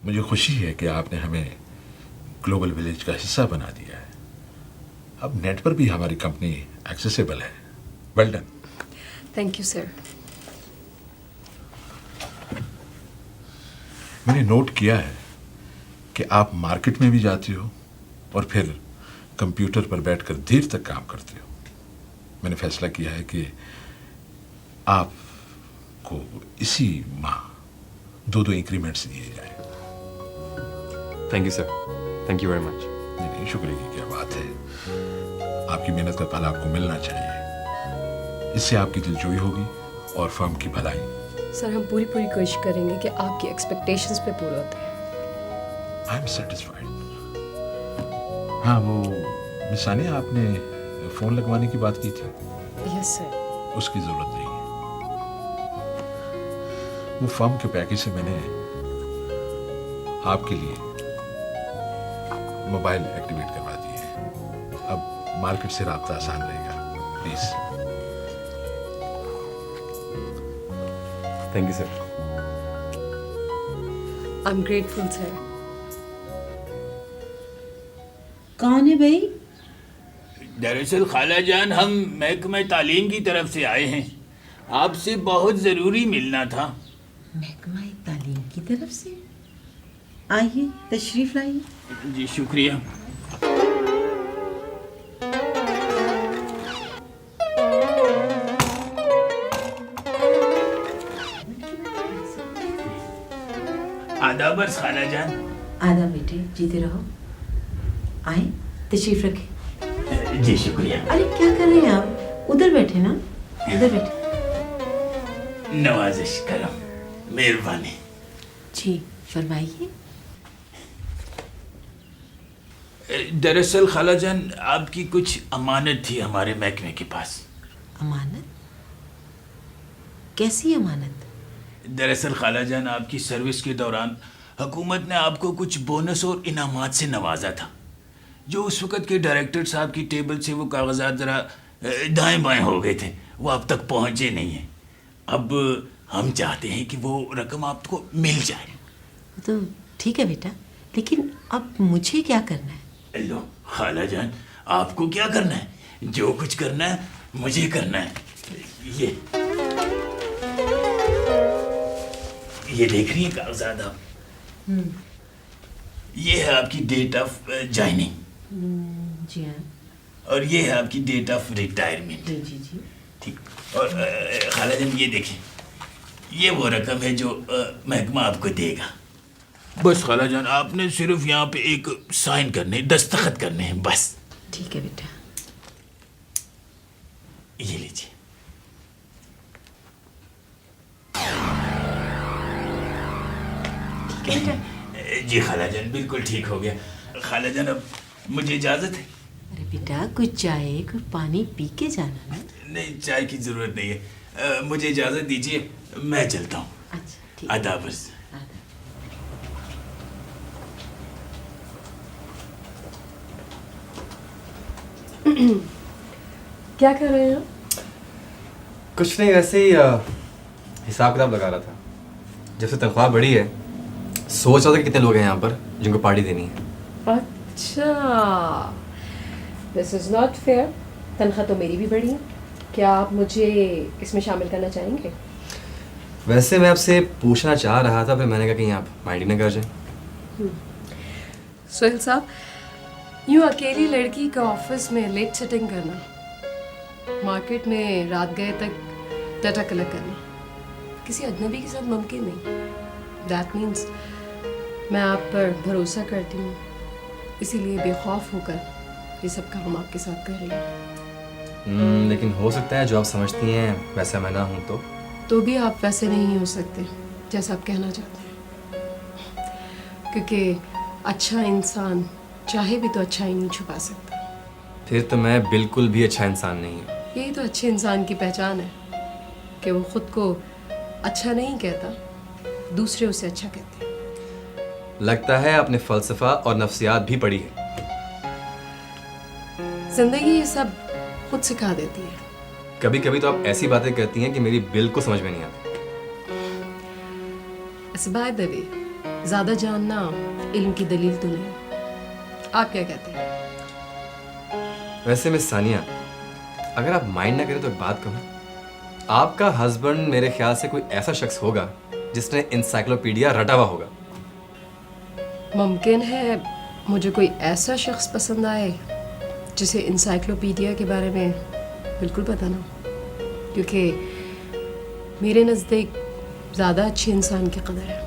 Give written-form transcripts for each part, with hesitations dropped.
मुझे खुशी है कि आपने हमें ग्लोबल विलेज का हिस्सा बना दिया है। अब नेट पर भी हमारी कंपनी एक्सेसिबल है। Well done. Thank you sir. मैंने नोट किया है कि आप मार्केट में भी जाती हो और फिर कंप्यूटर पर बैठकर देर तक काम करते हो। मैंने फैसला किया है कि आपको इसी माह 2-2 इंक्रीमेंट्स दिए जाए। Thank you sir, thank you very much. नहीं, शुक्रिया की क्या बात है। आपकी मेहनत का फल आपको मिलना चाहिए। इससे आपकी दिलजोई होगी और फर्म की भलाई। सर हम पूरी कोशिश करेंगे कि आपकी एक्सपेक्टेशंस पे पूरा होते हैं। I am satisfied. हाँ, वो मिस सानिया, आपने फ़ोन लगवाने की बात की थी। Yes sir. उसकी ज़रूरत नहीं है। वो फर्म के पैकेज से मैंने आपके लिए मोबाइल एक्टिवेट करवा दी है। अब मार्केट से राब्ता आसान रहेगा। Please. Thank you sir. I am grateful sir. कौन है भाई? दरअसल खाला जान, हम महकमा तालीम की तरफ से आए हैं। आपसे बहुत ज़रूरी मिलना था। महकमा तालीम की तरफ से? आइए, तशरीफ लाइए। जी शुक्रिया। आदाब अर्ज़ खाला जान। आधा बेटे, जीते रहो। आए, तशरीफ रखें। जी शुक्रिया। अरे क्या कर रहे हैं आप? उधर बैठे ना, उधर बैठे। नवाजिश करम, मेहरबानी। जी फरमाइए। दरअसल खाला जान, आपकी कुछ अमानत थी हमारे महकमे के पास। अमानत? कैसी अमानत? दरअसल खाला जान, आपकी सर्विस के दौरान हुकूमत ने आपको कुछ बोनस और इनामात से नवाजा था। जो उस वक़्त के डायरेक्टर साहब की टेबल से वो कागजात ज़रा दाएं बाएं हो गए थे, वो अब तक पहुंचे नहीं हैं। अब हम चाहते हैं कि वो रकम आपको मिल जाए। तो ठीक है बेटा, लेकिन अब मुझे क्या करना है? लो खाला जान, आपको क्या करना है? जो कुछ करना है मुझे करना है। ये देख रही हैं कागजात आप? ये है आपकी डेट ऑफ ज्वाइनिंग। जी हाँ। और ये है आपकी डेट ऑफ रिटायरमेंट। जी जी जी। ठीक। और खाला जान ये देखें, ये वो रकम है जो महकमा आपको देगा। बस खाला जान, आपने सिर्फ यहाँ पे एक साइन करने, दस्तखत करने हैं, बस। ठीक है बेटा। ये लीजिए। जी खाला जान, बिल्कुल ठीक हो गया। खाला जान, अब मुझे इजाज़त है? अरे बेटा, कुछ चाय कुछ पानी पी के जाना ना। नहीं, चाय की ज़रूरत नहीं है। मुझे इजाज़त दीजिए, मैं चलता हूँ। अच्छा ठीक। आदाब अर्ज़। क्या कर रहे हैं आप? कुछ नहीं, वैसे ही हिसाब किताब लगा रहा था। जब से तनख्वाह बढ़ी है, सोच रहा था कि कितने लोग हैं यहाँ पर जिनको पार्टी देनी है। अच्छा, दिस इज़ नॉट फेयर। तनख्वाह तो मेरी भी बढ़ी है। क्या आप मुझे इसमें शामिल करना चाहेंगे? वैसे मैं आपसे पूछना चाह रहा था, फिर मैंने कहा कहीं आप माइंड ही ना कर जाए। सोहेल साहब, यूँ अकेली लड़की का ऑफिस में लेट सिटिंग करना, मार्केट में रात गए तक डाटा कलेक्ट करना, किसी अजनबी के साथ मुमकिन नहीं। दैट मीन्स मैं आप पर भरोसा करती हूँ, इसीलिए बेखौफ होकर ये सब काम आपके साथ कर रही हूँ। लेकिन हो सकता है जो आप समझती हैं वैसा मैं ना हूँ तो भी आप वैसे नहीं हो सकते जैसा आप कहना चाहते हैं, क्योंकि अच्छा इंसान चाहे भी तो अच्छा ही नहीं छुपा सकता। फिर तो मैं बिल्कुल भी अच्छा इंसान नहीं हूँ। यही तो अच्छे इंसान की पहचान है कि वो खुद को अच्छा नहीं कहता, दूसरे उसे अच्छा कहते हैं। लगता है आपने फ़लसफ़ा और नफ्सियात भी पढ़ी है। जिंदगी ये सब खुद सिखा देती है। कभी कभी तो आप ऐसी बातें करती हैं कि मेरी बिल्कुल समझ में नहीं आती। बाय द वे, ज़्यादा जानना इल्म की दलील तो नहीं। आप क्या कहते हैं? वैसे मिस सानिया, अगर आप माइंड ना करें तो एक बात कहूँ, आपका हस्बैंड मेरे ख्याल से कोई ऐसा शख्स होगा जिसने इंसाइक्लोपीडिया रटा हुआ होगा। मुमकिन है मुझे कोई ऐसा शख्स पसंद आए जिसे इंसाइक्लोपीडिया के बारे में बिल्कुल पता ना हो, क्योंकि मेरे नज़दीक ज़्यादा अच्छे इंसान की कदर है।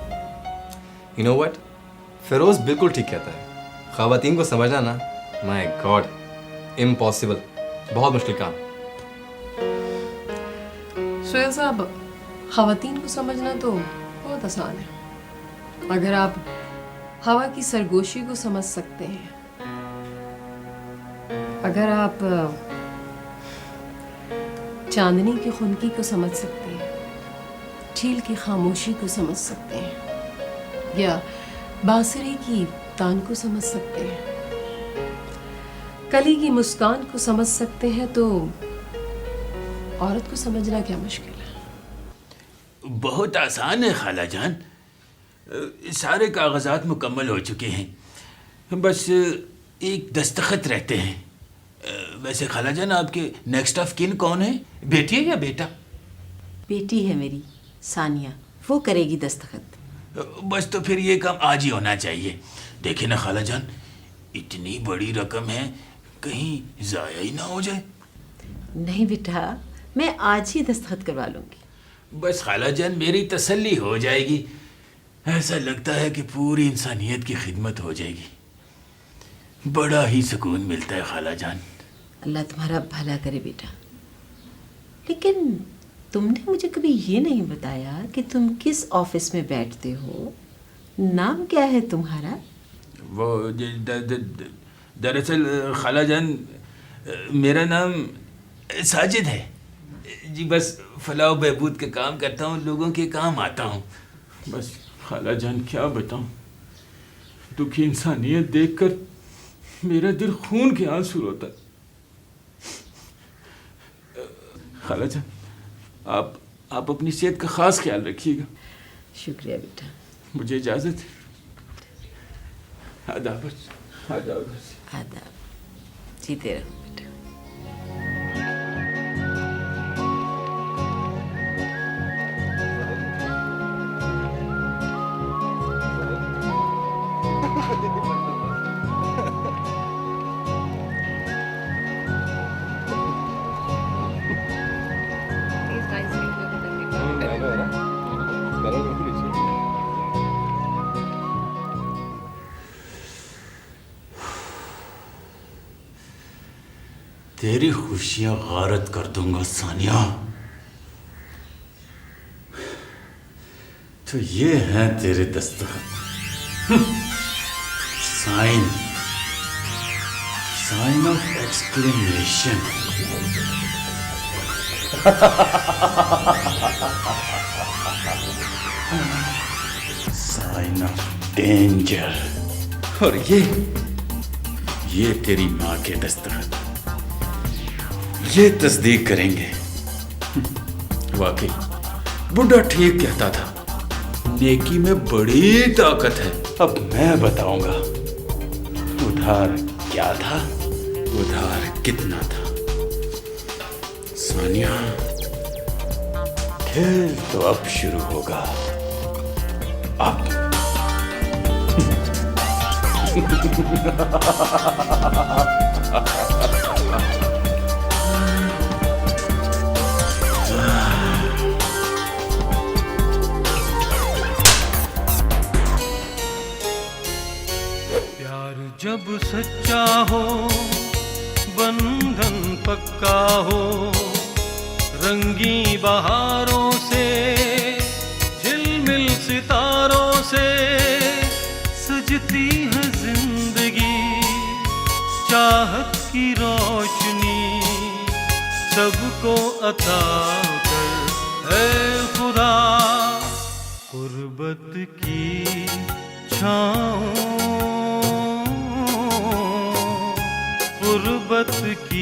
यू नो व्हाट, फिरोज बिल्कुल ठीक कहता है। ख़वातीन को समझना ना, माय गॉड, इम्पॉसिबल, बहुत मुश्किल काम। सोहेल साहब, ख़वातीन को समझना तो बहुत आसान है अगर आप हवा की सरगोशी को समझ सकते हैं, अगर आप चांदनी की खुनकी को समझ सकते हैं, झील की खामोशी को समझ सकते हैं, या बांसुरी की तान को समझ सकते हैं, कली की मुस्कान को समझ सकते हैं, तो औरत को समझना क्या मुश्किल है। बहुत आसान है खाला जान, सारे कागजात मुकम्मल हो चुके हैं, बस एक दस्तखत रहते हैं। वैसे खाला जान, आपके नेक्स्ट ऑफ किन कौन है, बेटी है या बेटा? बेटी है मेरी सानिया, वो करेगी दस्तखत। बस तो फिर ये काम आज ही होना चाहिए। देखिए ना खाला जान, इतनी बड़ी रकम है, कहीं ज़ाया ही ना हो जाए। नहीं बेटा, मैं आज ही दस्तखत करवा लूँगी। बस खाला जान, मेरी तसल्ली हो जाएगी। ऐसा लगता है कि पूरी इंसानियत की खिदमत हो जाएगी। बड़ा ही सुकून मिलता है खाला जान। अल्लाह तुम्हारा भला करे बेटा। लेकिन तुमने मुझे कभी ये नहीं बताया कि तुम किस ऑफिस में बैठते हो, नाम क्या है तुम्हारा? वो दरअसल खाला जान, मेरा नाम साजिद है जी। बस फलाह बहबूद के काम करता हूँ, लोगों के काम आता हूँ। बस खाला जान, क्या बताऊँ, दुखी इंसानियत देखकर मेरा दिल खून के आंसू रोता। खाला जान, आप अपनी सेहत का खास ख्याल रखिएगा। शुक्रिया बेटा। मुझे इजाज़त है। आदाब। आदाब। जीते रहो बेटा। तेरी खुशियां गारत कर दूंगा सानिया। तो ये हैं तेरे दस्तखत, sign of exclamation. Sign of danger. और ये तेरी माँ के दस्तखत, ये तस्दीक करेंगे। वाकई बुढ़ा ठीक कहता था, नेकी में बड़ी ताकत है। अब मैं बताऊंगा उधार क्या था, उधार कितना था। सानिया, खेल तो अब शुरू होगा। अब जब सच्चा हो, बंधन पक्का हो, रंगी बहारों से, झिलमिल सितारों से सजती है जिंदगी। चाहत की रोशनी सबको अता कर, ऐ खुदा गुर्बत की छाँव, गुर्बत की